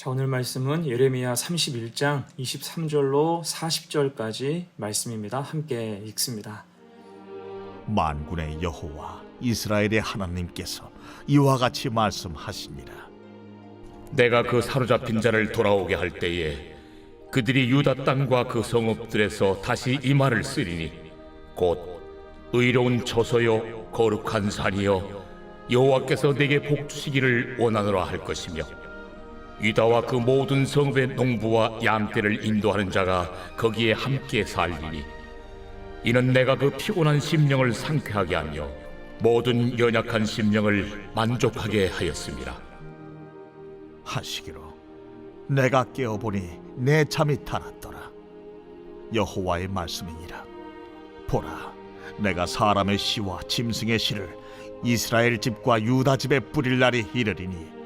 자, 오늘 말씀은 예레미야 31장 23절로 40절까지 말씀입니다. 함께 읽습니다. 만군의 여호와 이스라엘의 하나님께서 이와 같이 말씀하시니라. 내가 그 사로잡힌 자를 돌아오게 할 때에 그들이 유다 땅과 그 성읍들에서 다시 이 말을 쓰리니 곧 의로운 처소요 거룩한 산이여 여호와께서 내게 복 주시기를 원하노라 할 것이며 유다와 그 모든 성읍의 농부와 양떼를 인도하는 자가 거기에 함께 살리니 이는 내가 그 피곤한 심령을 상쾌하게 하며 모든 연약한 심령을 만족하게 하였습니다. 하시기로 내가 깨어보니 내 잠이 달았더라. 여호와의 말씀이니라. 보라, 내가 사람의 시와 짐승의 시를 이스라엘 집과 유다 집에 뿌릴 날이 이르리니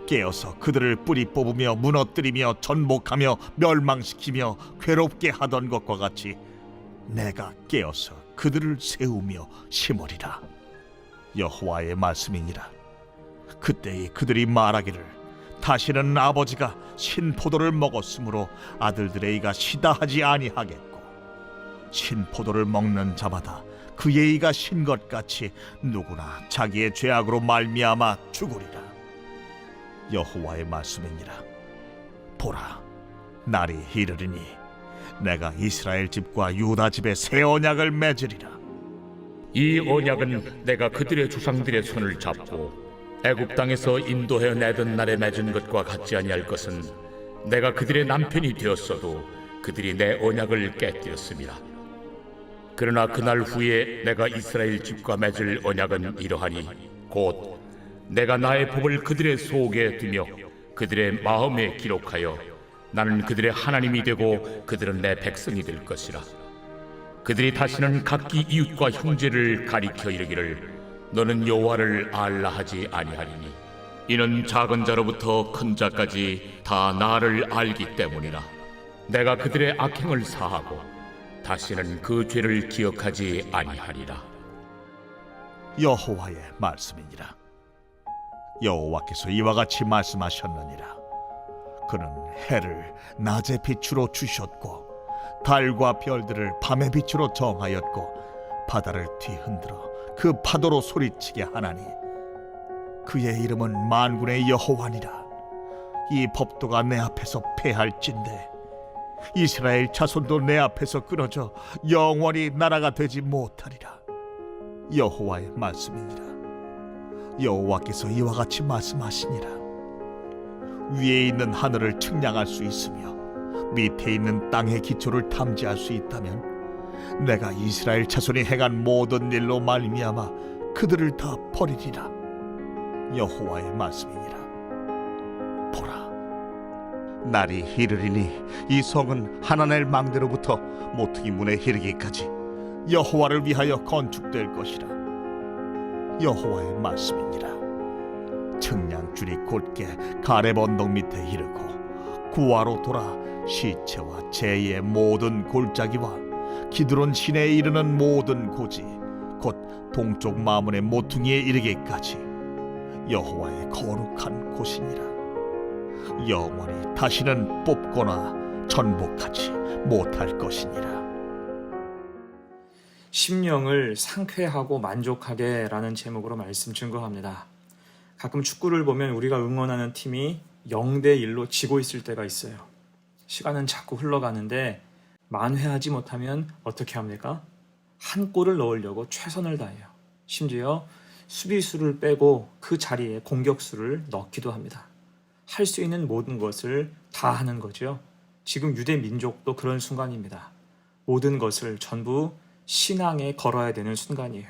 깨어서 그들을 뿌리 뽑으며 무너뜨리며 전복하며 멸망시키며 괴롭게 하던 것과 같이 내가 깨어서 그들을 세우며 심으리라. 여호와의 말씀이니라. 그때에 그들이 말하기를 다시는 아버지가 신포도를 먹었으므로 아들들의 이가 시다 하지 아니하겠고 신포도를 먹는 자마다 그의 이가 신 것 같이 누구나 자기의 죄악으로 말미암아 죽으리라. 여호와의 말씀이니라. 보라, 날이 이르리니 내가 이스라엘 집과 유다 집에 새 언약을 맺으리라. 이 언약은 내가 그들의 조상들의 손을 잡고 애굽 땅에서 인도해 내던 날에 맺은 것과 같지 아니할 것은 내가 그들의 남편이 되었어도 그들이 내 언약을 깨뜨렸습니다. 그러나 그날 후에 내가 이스라엘 집과 맺을 언약은 이러하니 곧 내가 나의 법을 그들의 속에 두며 그들의 마음에 기록하여 나는 그들의 하나님이 되고 그들은 내 백성이 될 것이라. 그들이 다시는 각기 이웃과 형제를 가리켜 이르기를 너는 여호와를 알라 하지 아니하리니 이는 작은 자로부터 큰 자까지 다 나를 알기 때문이라. 내가 그들의 악행을 사하고 다시는 그 죄를 기억하지 아니하리라. 여호와의 말씀이니라. 여호와께서 이와 같이 말씀하셨느니라. 그는 해를 낮의 빛으로 주셨고 달과 별들을 밤의 빛으로 정하였고 바다를 뒤흔들어 그 파도로 소리치게 하나니 그의 이름은 만군의 여호와니라. 이 법도가 내 앞에서 패할진대 이스라엘 자손도 내 앞에서 끊어져 영원히 나라가 되지 못하리라. 여호와의 말씀이니라. 여호와께서 이와 같이 말씀하시니라. 위에 있는 하늘을 측량할 수 있으며 밑에 있는 땅의 기초를 탐지할 수 있다면 내가 이스라엘 자손이 행한 모든 일로 말미암아 그들을 다 버리리라. 여호와의 말씀이니라. 보라, 날이 이르리니 이 성은 하나넬 망대로부터 모퉁이 문에 이르기까지 여호와를 위하여 건축될 것이라. 여호와의 말씀이니라. 측량줄이 곧게 가렙 언덕 밑에 이르고 구하로 돌아 시체와 재의 모든 골짜기와 기드론 시내에 이르는 모든 고지 곧 동쪽 마문의 모퉁이에 이르기까지 여호와의 거룩한 곳이니라. 영원히 다시는 뽑거나 전복하지 못할 것이니라. 심령을 상쾌하고 만족하게 라는 제목으로 말씀 증거합니다. 가끔 축구를 보면 우리가 응원하는 팀이 0대1로 지고 있을 때가 있어요. 시간은 자꾸 흘러가는데 만회하지 못하면 어떻게 합니까? 한 골을 넣으려고 최선을 다해요. 심지어 수비수를 빼고 그 자리에 공격수를 넣기도 합니다. 할 수 있는 모든 것을 다 하는 거죠. 지금 유대 민족도 그런 순간입니다. 모든 것을 전부 신앙에 걸어야 되는 순간이에요.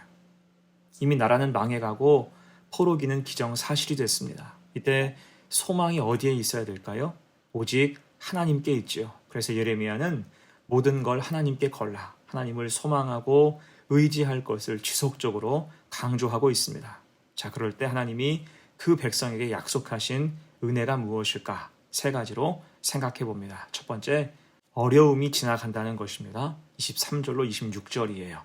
이미 나라는 망해가고 포로기는 기정사실이 됐습니다. 이때 소망이 어디에 있어야 될까요? 오직 하나님께 있지요. 그래서 예레미야는 모든 걸 하나님께 걸라, 하나님을 소망하고 의지할 것을 지속적으로 강조하고 있습니다. 자, 그럴 때 하나님이 그 백성에게 약속하신 은혜가 무엇일까? 세 가지로 생각해 봅니다. 첫 번째, 어려움이 지나간다는 것입니다. 23절로 26절이에요.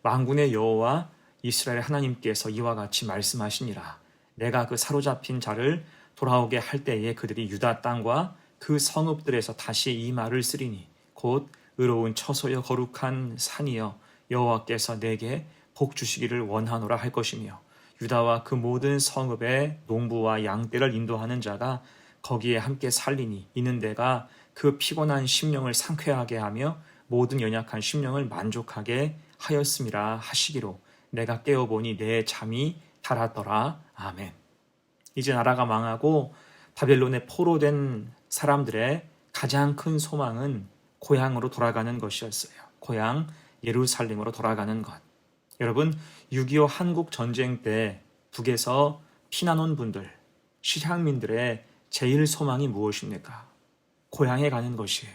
만군의 여호와 이스라엘 하나님께서 이와 같이 말씀하시니라. 내가 그 사로잡힌 자를 돌아오게 할 때에 그들이 유다 땅과 그 성읍들에서 다시 이 말을 쓰리니 곧 의로운 처소여 거룩한 산이여 여호와께서 내게 복 주시기를 원하노라 할 것이며 유다와 그 모든 성읍에 농부와 양떼를 인도하는 자가 거기에 함께 살리니 이는 내가 그 피곤한 심령을 상쾌하게 하며 모든 연약한 심령을 만족하게 하였음이라 하시기로 내가 깨어보니 내 잠이 달았더라. 아멘. 이제 나라가 망하고 바벨론에 포로된 사람들의 가장 큰 소망은 고향으로 돌아가는 것이었어요. 고향 예루살렘으로 돌아가는 것. 여러분, 6.25 한국 전쟁 때 북에서 피난 온 분들, 실향민들의 제일 소망이 무엇입니까? 고향에 가는 것이에요.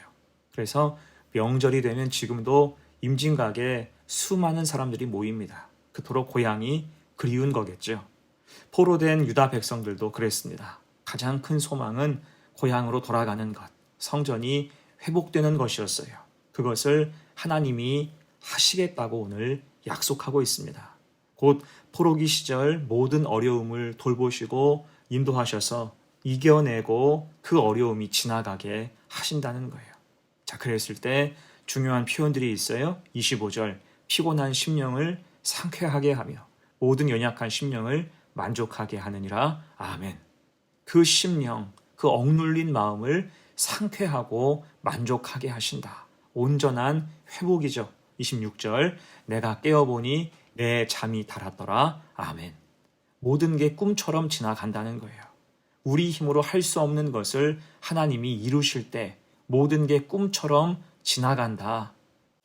그래서 명절이 되면 지금도 임진각에 수많은 사람들이 모입니다. 그토록 고향이 그리운 거겠죠. 포로된 유다 백성들도 그랬습니다. 가장 큰 소망은 고향으로 돌아가는 것, 성전이 회복되는 것이었어요. 그것을 하나님이 하시겠다고 오늘 약속하고 있습니다. 곧 포로기 시절 모든 어려움을 돌보시고 인도하셔서 이겨내고 그 어려움이 지나가게 하신다는 거예요. 자, 그랬을 때 중요한 표현들이 있어요. 25절, 피곤한 심령을 상쾌하게 하며 모든 연약한 심령을 만족하게 하느니라. 아멘. 그 심령, 그 억눌린 마음을 상쾌하고 만족하게 하신다. 온전한 회복이죠. 26절, 내가 깨어보니 내 잠이 달았더라. 아멘. 모든 게 꿈처럼 지나간다는 거예요. 우리 힘으로 할 수 없는 것을 하나님이 이루실 때 모든 게 꿈처럼 지나간다.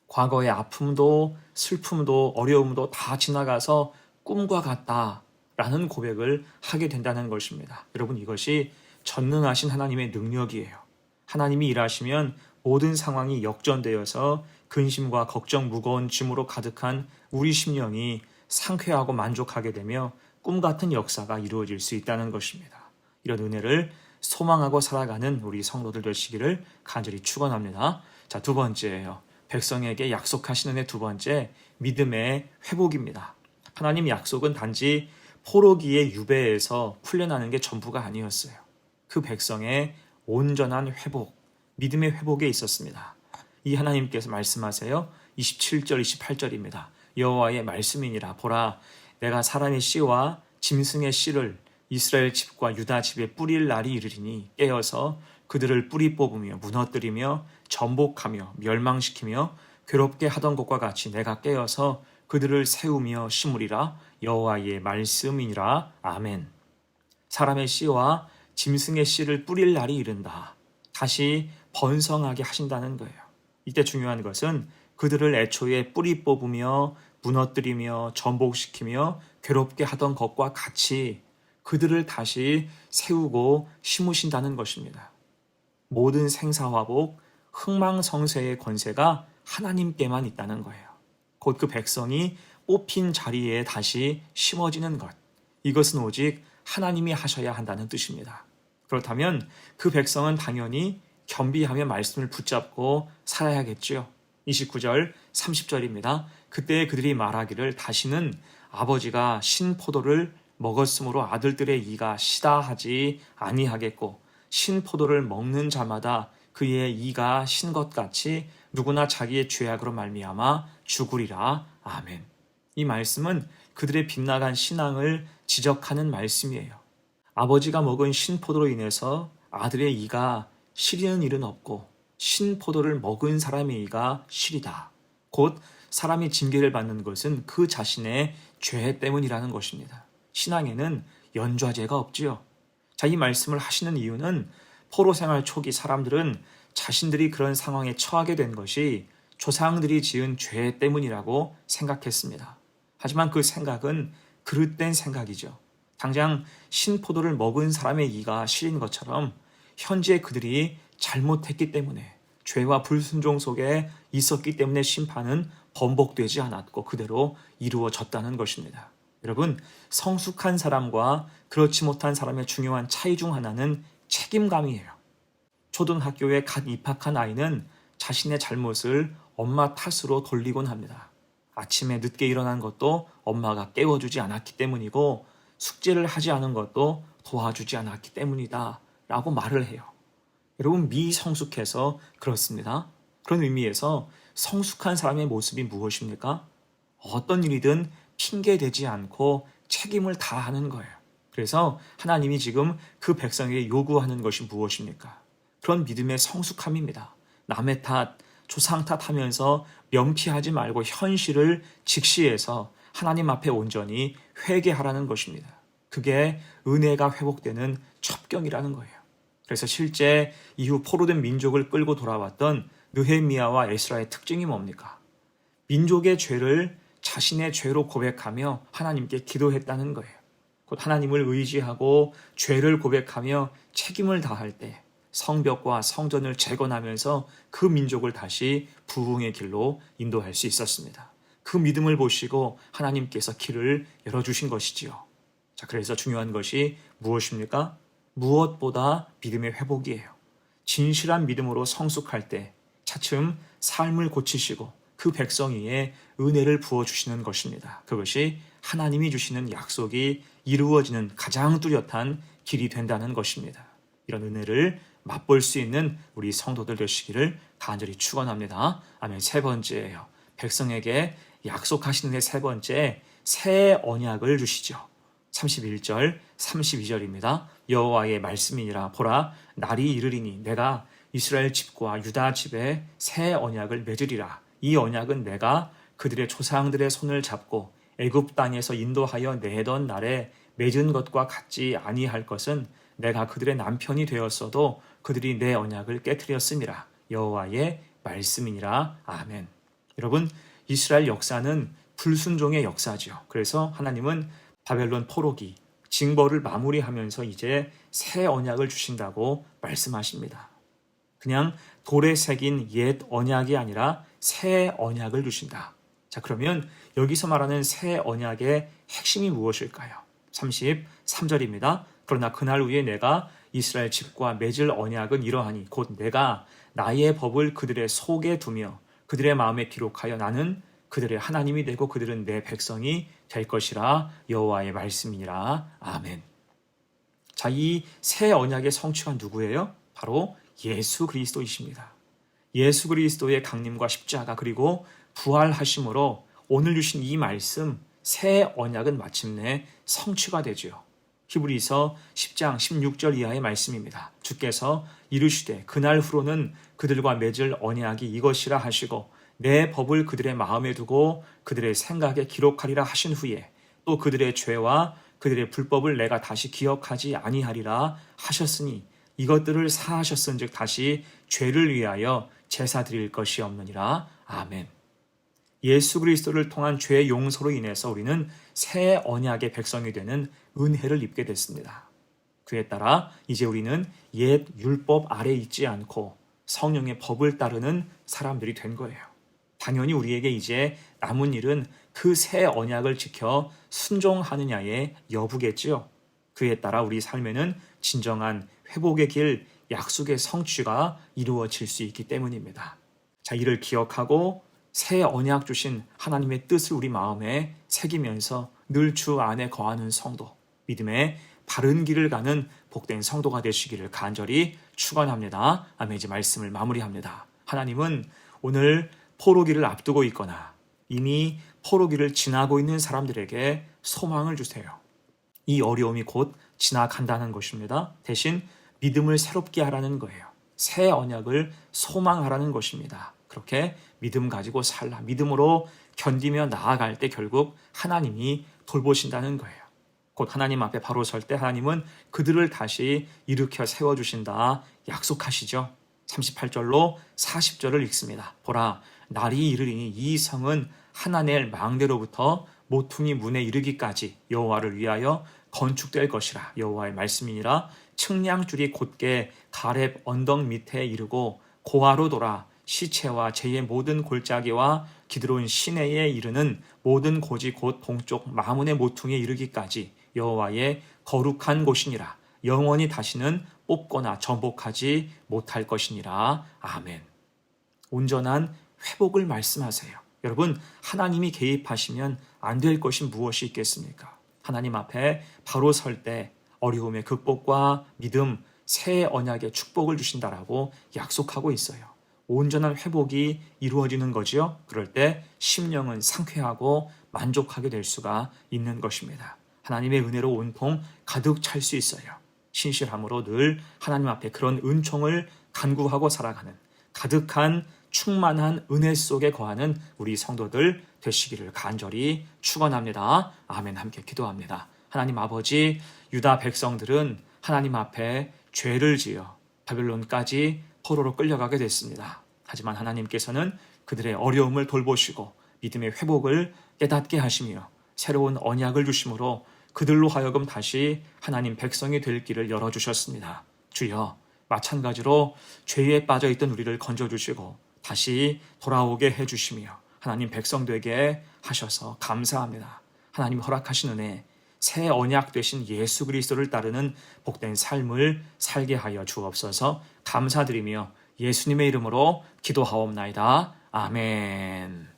과거의 아픔도 슬픔도 어려움도 다 지나가서 꿈과 같다라는 고백을 하게 된다는 것입니다. 여러분, 이것이 전능하신 하나님의 능력이에요. 하나님이 일하시면 모든 상황이 역전되어서 근심과 걱정, 무거운 짐으로 가득한 우리 심령이 상쾌하고 만족하게 되며 꿈 같은 역사가 이루어질 수 있다는 것입니다. 이런 은혜를 소망하고 살아가는 우리 성도들 되시기를 간절히 축원합니다. 자, 두 번째예요. 백성에게 약속하신 은혜 두 번째, 믿음의 회복입니다. 하나님 약속은 단지 포로기의 유배에서 풀려나는 게 전부가 아니었어요. 그 백성의 온전한 회복, 믿음의 회복에 있었습니다. 이 하나님께서 말씀하세요. 27절, 28절입니다. 여호와의 말씀이니라. 보라, 내가 사람의 씨와 짐승의 씨를 이스라엘 집과 유다 집에 뿌릴 날이 이르리니 깨어서 그들을 뿌리 뽑으며 무너뜨리며 전복하며 멸망시키며 괴롭게 하던 것과 같이 내가 깨어서 그들을 세우며 심으리라. 여호와의 말씀이니라. 아멘. 사람의 씨와 짐승의 씨를 뿌릴 날이 이른다. 다시 번성하게 하신다는 거예요. 이때 중요한 것은 그들을 애초에 뿌리 뽑으며 무너뜨리며 전복시키며 괴롭게 하던 것과 같이 그들을 다시 세우고 심으신다는 것입니다. 모든 생사화복, 흥망성쇠의 권세가 하나님께만 있다는 거예요. 곧 그 백성이 뽑힌 자리에 다시 심어지는 것. 이것은 오직 하나님이 하셔야 한다는 뜻입니다. 그렇다면 그 백성은 당연히 겸비하며 말씀을 붙잡고 살아야겠죠. 29절, 30절입니다. 그때 그들이 말하기를 다시는 아버지가 신 포도를 먹었으므로 아들들의 이가 시다 하지 아니하겠고 신 포도를 먹는 자마다 그의 이가 신 것 같이 누구나 자기의 죄악으로 말미암아 죽으리라. 아멘. 이 말씀은 그들의 빗나간 신앙을 지적하는 말씀이에요. 아버지가 먹은 신 포도로 인해서 아들의 이가 시리는 일은 없고 신 포도를 먹은 사람의 이가 시리다. 곧 사람이 징계를 받는 것은 그 자신의 죄 때문이라는 것입니다. 신앙에는 연좌제가 없지요. 자, 이 말씀을 하시는 이유는 포로 생활 초기 사람들은 자신들이 그런 상황에 처하게 된 것이 조상들이 지은 죄 때문이라고 생각했습니다. 하지만 그 생각은 그릇된 생각이죠. 당장 신포도를 먹은 사람의 이가 시린 것처럼 현재 그들이 잘못했기 때문에 죄와 불순종 속에 있었기 때문에 심판은 번복되지 않았고 그대로 이루어졌다는 것입니다. 여러분, 성숙한 사람과 그렇지 못한 사람의 중요한 차이 중 하나는 책임감이에요. 초등학교에 갓 입학한 아이는 자신의 잘못을 엄마 탓으로 돌리곤 합니다. 아침에 늦게 일어난 것도 엄마가 깨워주지 않았기 때문이고 숙제를 하지 않은 것도 도와주지 않았기 때문이다 라고 말을 해요. 여러분, 미성숙해서 그렇습니다. 그런 의미에서 성숙한 사람의 모습이 무엇입니까? 어떤 일이든 핑계대지 않고 책임을 다하는 거예요. 그래서 하나님이 지금 그 백성에게 요구하는 것이 무엇입니까? 그런 믿음의 성숙함입니다. 남의 탓, 조상 탓하면서 면피하지 말고 현실을 직시해서 하나님 앞에 온전히 회개하라는 것입니다. 그게 은혜가 회복되는 첩경이라는 거예요. 그래서 실제 이후 포로된 민족을 끌고 돌아왔던 느헤미야와 에스라의 특징이 뭡니까? 민족의 죄를 자신의 죄로 고백하며 하나님께 기도했다는 거예요. 곧 하나님을 의지하고 죄를 고백하며 책임을 다할 때 성벽과 성전을 재건하면서 그 민족을 다시 부흥의 길로 인도할 수 있었습니다. 그 믿음을 보시고 하나님께서 길을 열어주신 것이지요. 자, 그래서 중요한 것이 무엇입니까? 무엇보다 믿음의 회복이에요. 진실한 믿음으로 성숙할 때 차츰 삶을 고치시고 그 백성 위에 은혜를 부어주시는 것입니다. 그것이 하나님이 주시는 약속이 이루어지는 가장 뚜렷한 길이 된다는 것입니다. 이런 은혜를 맛볼 수 있는 우리 성도들 되시기를 간절히 축원합니다. 아멘. 세 번째예요. 백성에게 약속하시는 세 번째, 새 언약을 주시죠. 31절, 32절입니다. 여호와의 말씀이니라. 보라, 날이 이르리니 내가 이스라엘 집과 유다 집에 새 언약을 맺으리라. 이 언약은 내가 그들의 조상들의 손을 잡고 애굽 땅에서 인도하여 내던 날에 맺은 것과 같지 아니할 것은 내가 그들의 남편이 되었어도 그들이 내 언약을 깨트렸음이라. 여호와의 말씀이니라. 아멘. 여러분, 이스라엘 역사는 불순종의 역사죠. 그래서 하나님은 바벨론 포로기, 징벌을 마무리하면서 이제 새 언약을 주신다고 말씀하십니다. 그냥 돌에 새긴 옛 언약이 아니라 새 언약을 주신다. 자, 그러면 여기서 말하는 새 언약의 핵심이 무엇일까요? 33절입니다. 그러나 그날 후에 내가 이스라엘 집과 맺을 언약은 이러하니 곧 내가 나의 법을 그들의 속에 두며 그들의 마음에 기록하여 나는 그들의 하나님이 되고 그들은 내 백성이 될 것이라. 여호와의 말씀이니라. 아멘. 자, 이 새 언약의 성취가 누구예요? 바로 예수 그리스도이십니다. 예수 그리스도의 강림과 십자가 그리고 부활하심으로 오늘 주신 이 말씀 새 언약은 마침내 성취가 되죠. 히브리서 10장 16절 이하의 말씀입니다. 주께서 이르시되 그날 후로는 그들과 맺을 언약이 이것이라 하시고 내 법을 그들의 마음에 두고 그들의 생각에 기록하리라 하신 후에 또 그들의 죄와 그들의 불법을 내가 다시 기억하지 아니하리라 하셨으니 이것들을 사하셨은즉 다시 죄를 위하여 제사 드릴 것이 없느니라. 아멘. 예수 그리스도를 통한 죄 용서로 인해서 우리는 새 언약의 백성이 되는 은혜를 입게 됐습니다. 그에 따라 이제 우리는 옛 율법 아래 있지 않고 성령의 법을 따르는 사람들이 된 거예요. 당연히 우리에게 이제 남은 일은 그 새 언약을 지켜 순종하느냐의 여부겠지요. 그에 따라 우리 삶에는 진정한 회복의 길, 약속의 성취가 이루어질 수 있기 때문입니다. 자, 이를 기억하고 새 언약 주신 하나님의 뜻을 우리 마음에 새기면서 늘 주 안에 거하는 성도, 믿음의 바른 길을 가는 복된 성도가 되시기를 간절히 축원합니다. 아멘. 이제 말씀을 마무리합니다. 하나님은 오늘 포로기를 앞두고 있거나 이미 포로기를 지나고 있는 사람들에게 소망을 주세요. 이 어려움이 곧 지나간다는 것입니다. 대신 믿음을 새롭게 하라는 거예요. 새 언약을 소망하라는 것입니다. 그렇게 믿음 가지고 살라. 믿음으로 견디며 나아갈 때 결국 하나님이 돌보신다는 거예요. 곧 하나님 앞에 바로 설 때 하나님은 그들을 다시 일으켜 세워주신다 약속하시죠. 38절로 40절을 읽습니다. 보라, 날이 이르리니 이 성은 하나넬 망대로부터 모퉁이 문에 이르기까지 여호와를 위하여 건축될 것이라. 여호와의 말씀이니라. 측량줄이 곧게 가렙 언덕 밑에 이르고 고아로 돌아 시체와 제의 모든 골짜기와 기드론 시내에 이르는 모든 고지 곧 동쪽 마문의 모퉁이에 이르기까지 여호와의 거룩한 곳이니라. 영원히 다시는 뽑거나 전복하지 못할 것이니라. 아멘. 온전한 회복을 말씀하세요. 여러분, 하나님이 개입하시면 안 될 것이 무엇이 있겠습니까? 하나님 앞에 바로 설 때 어려움의 극복과 믿음, 새 언약의 축복을 주신다라고 약속하고 있어요. 온전한 회복이 이루어지는 거지요. 그럴 때 심령은 상쾌하고 만족하게 될 수가 있는 것입니다. 하나님의 은혜로 온통 가득 찰 수 있어요. 신실함으로 늘 하나님 앞에 그런 은총을 간구하고 살아가는 가득한 충만한 은혜 속에 거하는 우리 성도들 되시기를 간절히 축원합니다. 아멘. 함께 기도합니다. 하나님 아버지, 유다 백성들은 하나님 앞에 죄를 지어 바벨론까지 포로로 끌려가게 됐습니다. 하지만 하나님께서는 그들의 어려움을 돌보시고 믿음의 회복을 깨닫게 하시며 새로운 언약을 주심으로 그들로 하여금 다시 하나님 백성이 될 길을 열어주셨습니다. 주여, 마찬가지로 죄에 빠져있던 우리를 건져주시고 다시 돌아오게 해주시며 하나님 백성 되게 하셔서 감사합니다. 하나님 허락하신 은혜, 새 언약 되신 예수 그리스도를 따르는 복된 삶을 살게 하여 주옵소서. 감사드리며 예수님의 이름으로 기도하옵나이다. 아멘.